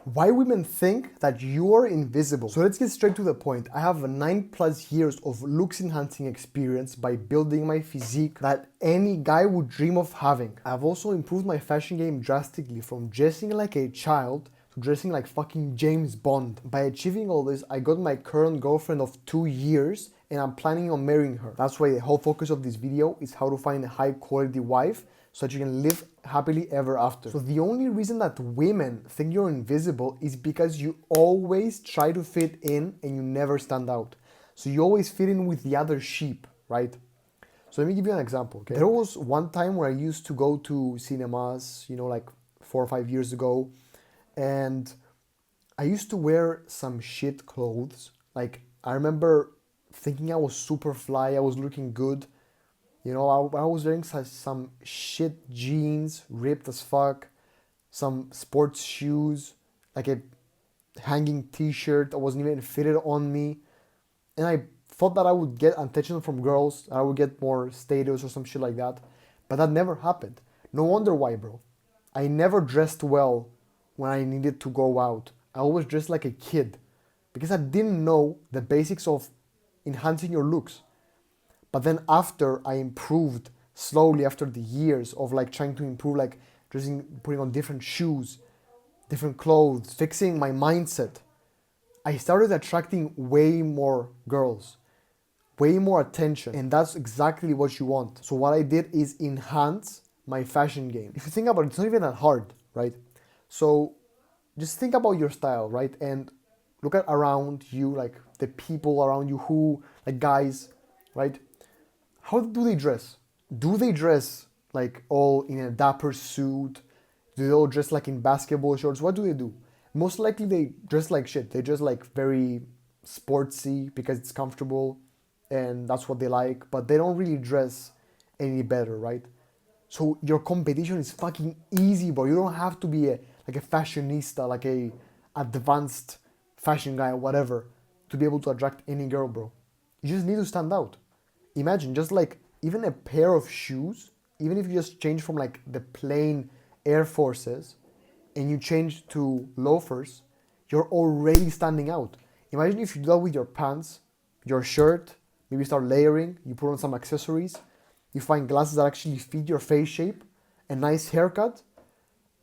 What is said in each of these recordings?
Why women think that you're invisible. So let's get straight to the point. I have 9+ years of looks enhancing experience by building my physique that any guy would dream of having. I've also improved my fashion game drastically from dressing like a child to dressing like fucking James Bond. By achieving all this, I got my current girlfriend of 2 years and I'm planning on marrying her. That's why the whole focus of this video is how to find a high quality wife so that you can live happily ever after. So the only reason that women think you're invisible is because you always try to fit in and you never stand out. So you always fit in with the other sheep, right? So let me give you an example, okay? There was one time where I used to go to cinemas, like 4 or 5 years ago, and I used to wear some shit clothes. Like, I remember thinking I was super fly, I was looking good. I was wearing some shit jeans, ripped as fuck, some sports shoes, like a hanging t-shirt that wasn't even fitted on me. And I thought that I would get attention from girls, I would get more status or some shit like that. But that never happened. No wonder why, bro. I never dressed well when I needed to go out. I always dressed like a kid because I didn't know the basics of enhancing your looks. But then after I improved slowly after the years of like trying to improve, like dressing, putting on different shoes, different clothes, fixing my mindset, I started attracting way more girls, way more attention. And that's exactly what you want. So what I did is enhance my fashion game. If you think about it, it's not even that hard, right? So just think about your style, right? And look at around you, like the people around you who, like guys, right? How do they dress? Do they dress like all in a dapper suit? Do they all dress like in basketball shorts? What do they do? Most likely they dress like shit. They dress like very sportsy because it's comfortable and that's what they like, but they don't really dress any better, right? So your competition is fucking easy, bro. You don't have to be like a fashionista, like a advanced fashion guy or whatever to be able to attract any girl, bro. You just need to stand out. Imagine just like even a pair of shoes, even if you just change from like the plain Air Forces and you change to loafers, you're already standing out. Imagine if you do that with your pants, your shirt, maybe start layering, you put on some accessories, you find glasses that actually fit your face shape, a nice haircut,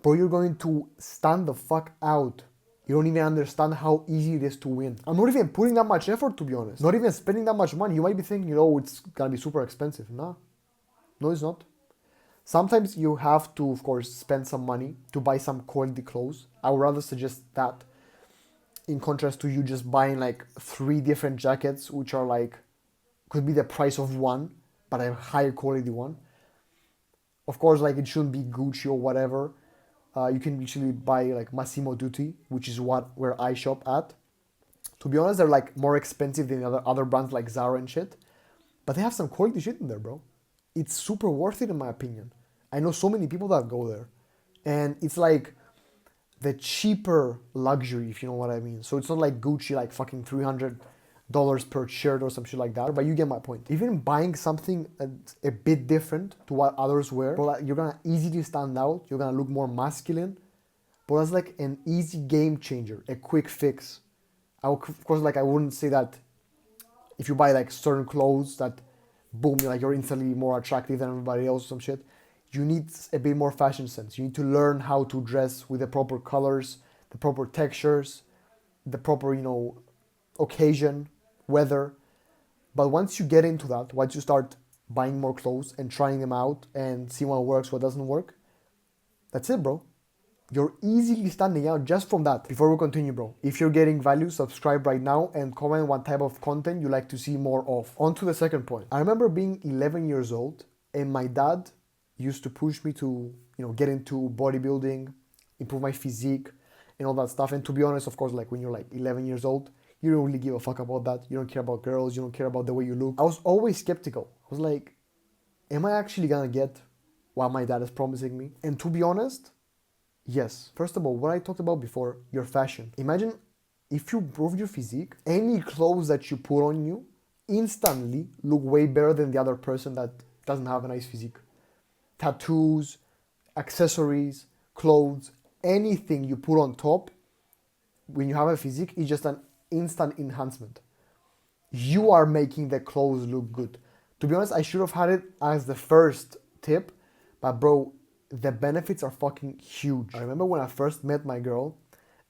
bro, you're going to stand the fuck out. You don't even understand how easy it is to win. I'm not even putting that much effort, to be honest. Not even spending that much money. You might be thinking, it's gonna be super expensive. No, it's not. Sometimes you have to, of course, spend some money to buy some quality clothes. I would rather suggest that in contrast to you just buying like 3 different jackets, which are like, could be the price of one, but a higher quality one. Of course, like it shouldn't be Gucci or whatever. You can actually buy like Massimo Dutti, which is where I shop at. To be honest, they're like more expensive than other brands like Zara and shit, but they have some quality shit in there, bro. It's super worth it in my opinion. I know so many people that go there, and it's like the cheaper luxury, if you know what I mean. So it's not like Gucci, like fucking $300 per shirt or some shit like that. But you get my point. Even buying something a bit different to what others wear, but like, you're gonna easily stand out. You're gonna look more masculine. But that's like an easy game changer, a quick fix. Of course, like I wouldn't say that if you buy like certain clothes that boom, you're instantly more attractive than everybody else or some shit. You need a bit more fashion sense. You need to learn how to dress with the proper colors, the proper textures, the proper, occasion, weather. But once you get into that, once you start buying more clothes and trying them out and see what works, what doesn't work, that's it, bro. You're easily standing out just from that. Before we continue, bro, if you're getting value, subscribe right now and comment what type of content you like to see more of. On to the second point. I remember being 11 years old and my dad used to push me to, get into bodybuilding, improve my physique and all that stuff. And to be honest, of course, like when you're like 11 years old, you don't really give a fuck about that. You don't care about girls. You don't care about the way you look. I was always skeptical. I was like, am I actually gonna get what my dad is promising me? And to be honest, yes. First of all, what I talked about before, your fashion. Imagine if you improve your physique, any clothes that you put on you instantly look way better than the other person that doesn't have a nice physique. Tattoos, accessories, clothes, anything you put on top when you have a physique, it's just an instant enhancement. You are making the clothes look good. To be honest, I should have had it as the first tip, but bro, the benefits are fucking huge. I remember when I first met my girl,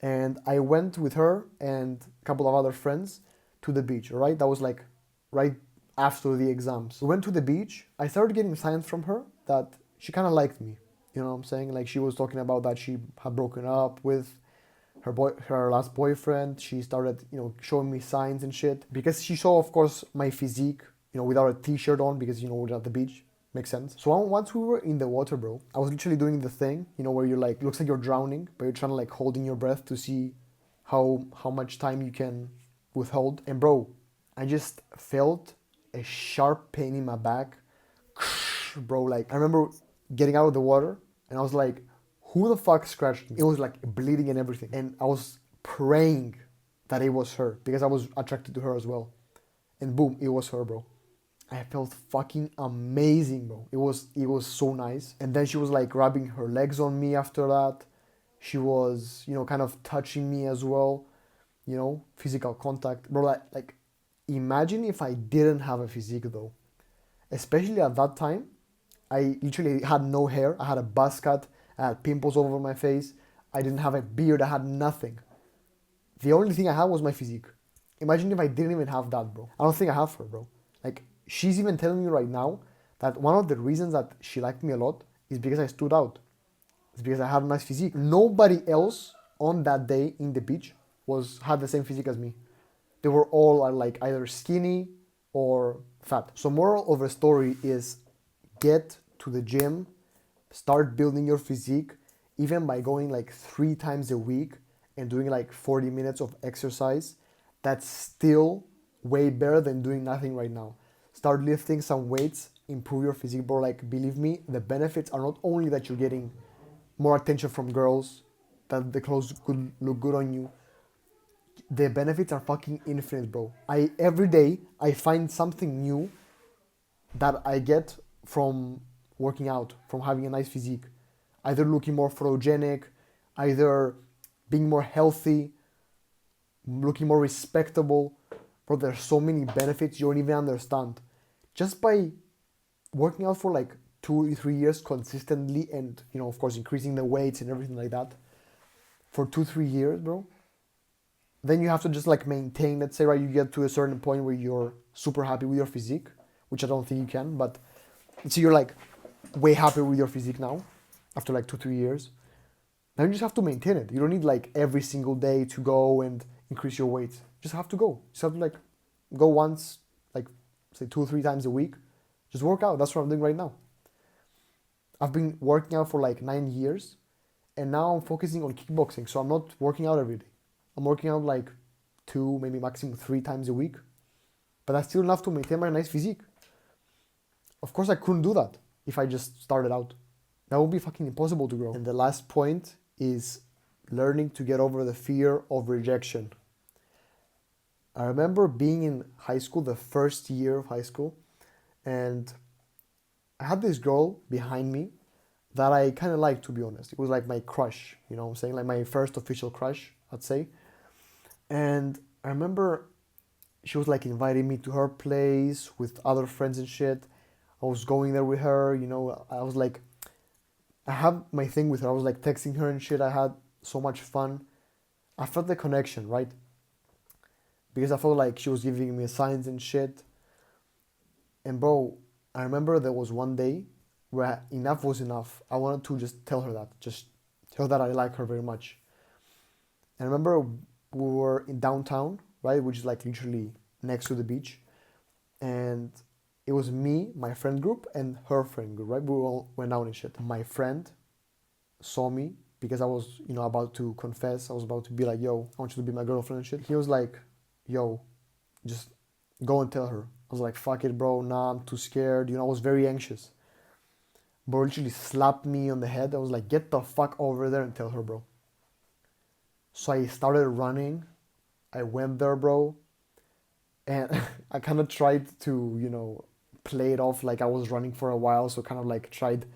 and I went with her and a couple of other friends to the beach, right? That was like right after the exams. We went to the beach. I started getting signs from her that she kind of liked me. You know what I'm saying? Like she was talking about that she had broken up with her last boyfriend. She started, showing me signs and shit because she saw, of course, my physique, without a t-shirt on because, we're at the beach. Makes sense. So once we were in the water, bro, I was literally doing the thing, where you're like, looks like you're drowning, but you're trying to like holding your breath to see how much time you can withhold. And bro, I just felt a sharp pain in my back. Bro, like I remember getting out of the water and I was like, who the fuck scratched me? It was like bleeding and everything. And I was praying that it was her because I was attracted to her as well. And boom, it was her, bro. I felt fucking amazing, bro. It was so nice. And then she was like rubbing her legs on me after that. She was, kind of touching me as well. Physical contact. Bro, like imagine if I didn't have a physique though. Especially at that time, I literally had no hair. I had a buzz cut. I had pimples all over my face. I didn't have a beard. I had nothing. The only thing I had was my physique. Imagine if I didn't even have that, bro. I don't think I have her, bro. Like, she's even telling me right now that one of the reasons that she liked me a lot is because I stood out. It's because I had a nice physique. Nobody else on that day in the beach had the same physique as me. They were all like either skinny or fat. So moral of the story is get to the gym, start building your physique, even by going like 3 times a week and doing like 40 minutes of exercise. That's still way better than doing nothing right now. Start lifting some weights, improve your physique, bro. Like, believe me, the benefits are not only that you're getting more attention from girls, that the clothes could look good on you. The benefits are fucking infinite, bro. Every day I find something new that I get from working out, from having a nice physique. Either looking more photogenic, either being more healthy, looking more respectable. Bro, there's so many benefits you don't even understand. Just by working out for like 2 or 3 years consistently and, of course, increasing the weights and everything like that for 2-3 years, bro. Then you have to just like maintain, let's say, right, you get to a certain point where you're super happy with your physique, which I don't think you can, but so you're like way happier with your physique now after like 2-3 years. Now you just have to maintain it. You don't need like every single day to go and increase your weight. You just have to go. You just have to like go once, like say 2 or 3 times a week. Just work out. That's what I'm doing right now. I've been working out for like 9 years and now I'm focusing on kickboxing. So I'm not working out every day. I'm working out like 2, maybe maximum 3 times a week. But that's still enough to maintain my nice physique. Of course I couldn't do that if I just started out. That would be fucking impossible to grow. And the last point is learning to get over the fear of rejection. I remember being in high school, the first year of high school, and I had this girl behind me that I kind of liked, to be honest. It was like my crush, you know what I'm saying? Like my first official crush, I'd say. And I remember she was like inviting me to her place with other friends and shit. I was going there with her, I was like, I had my thing with her. I was like texting her and shit. I had so much fun. I felt the connection, right? Because I felt like she was giving me signs and shit. And bro, I remember there was one day where enough was enough. I wanted to just tell her that. Just tell her that I like her very much. And I remember we were in downtown, right? Which is like literally next to the beach. And it was me, my friend group, and her friend group, right? We all went out and shit. My friend saw me because I was, about to confess. I was about to be like, yo, I want you to be my girlfriend and shit. He was like, yo, just go and tell her. I was like, fuck it, bro. Nah, I'm too scared. I was very anxious. Bro literally slapped me on the head. I was like, get the fuck over there and tell her, bro. So I started running. I went there, bro. And I kind of tried to, play it off like I was running for a while. So kind of like tried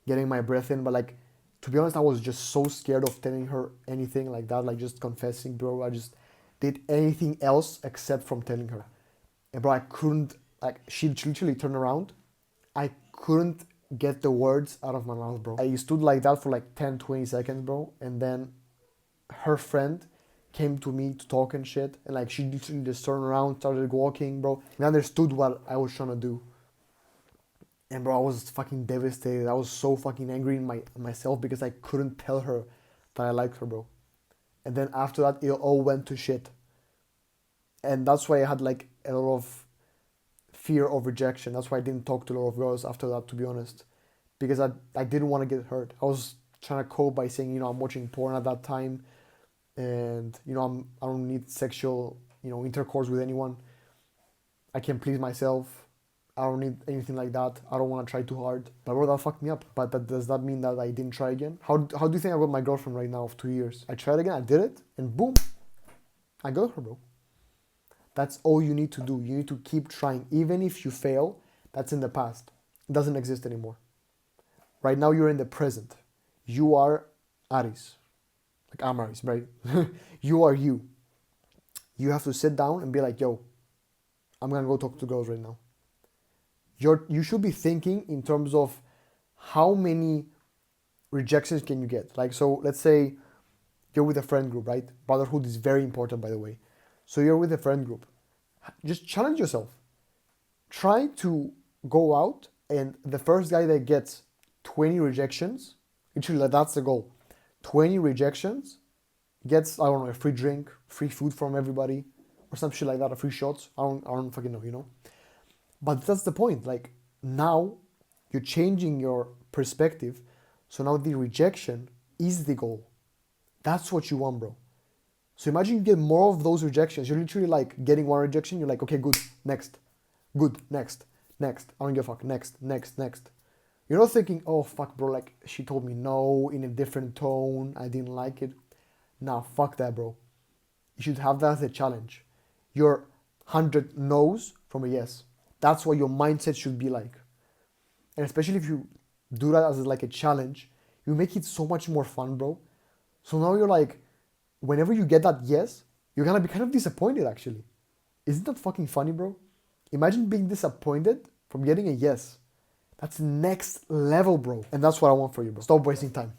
getting my breath in. But like To be honest, I was just so scared of telling her anything like that, like just confessing, bro. I just did anything else except from telling her. And bro, I couldn't, like, she literally turned around. I couldn't get the words out of my mouth, bro. I stood like that for like 10, 20 seconds, bro. And then her friend came to me to talk and shit. And like, she literally just turned around, started walking, bro. And understood what I was trying to do. And bro, I was fucking devastated. I was so fucking angry in myself because I couldn't tell her that I liked her, bro. And then after that, it all went to shit. And that's why I had like a lot of fear of rejection. That's why I didn't talk to a lot of girls after that, to be honest. Because I didn't want to get hurt. I was trying to cope by saying, I'm watching porn at that time. And, I don't need sexual, intercourse with anyone. I can please myself. I don't need anything like that. I don't want to try too hard. But bro, that fucked me up. But does that mean that I didn't try again? How do you think I got my girlfriend right now of 2 years? I tried again, I did it, and boom, I got her, bro. That's all you need to do. You need to keep trying. Even if you fail, that's in the past. It doesn't exist anymore. Right now, you're in the present. You are Aris. Like I'm Aris, right? You are you. You have to sit down and be like, yo, I'm going to go talk to girls right now. You should be thinking in terms of how many rejections can you get. Like, so let's say you're with a friend group, right? Brotherhood is very important, by the way. So you're with a friend group. Just challenge yourself. Try to go out and the first guy that gets 20 rejections, literally that's the goal. 20 rejections gets, I don't know, a free drink, free food from everybody, or some shit like that, or free shots. I don't fucking know, But that's the point. Like, now you're changing your perspective. So now the rejection is the goal. That's what you want, bro. So imagine you get more of those rejections. You're literally like getting one rejection. You're like, okay, good, next. Good, next. I don't give a fuck. Next. You're not thinking, oh, fuck, bro, like she told me no in a different tone. I didn't like it. Nah, fuck that, bro. You should have that as a challenge. Your 100 no's from a yes. That's what your mindset should be like. And especially if you do that as like a challenge, you make it so much more fun, bro. So now you're like, whenever you get that yes, you're gonna be kind of disappointed actually. Isn't that fucking funny, bro? Imagine being disappointed from getting a yes. That's next level, bro. And that's what I want for you, bro. Stop wasting time.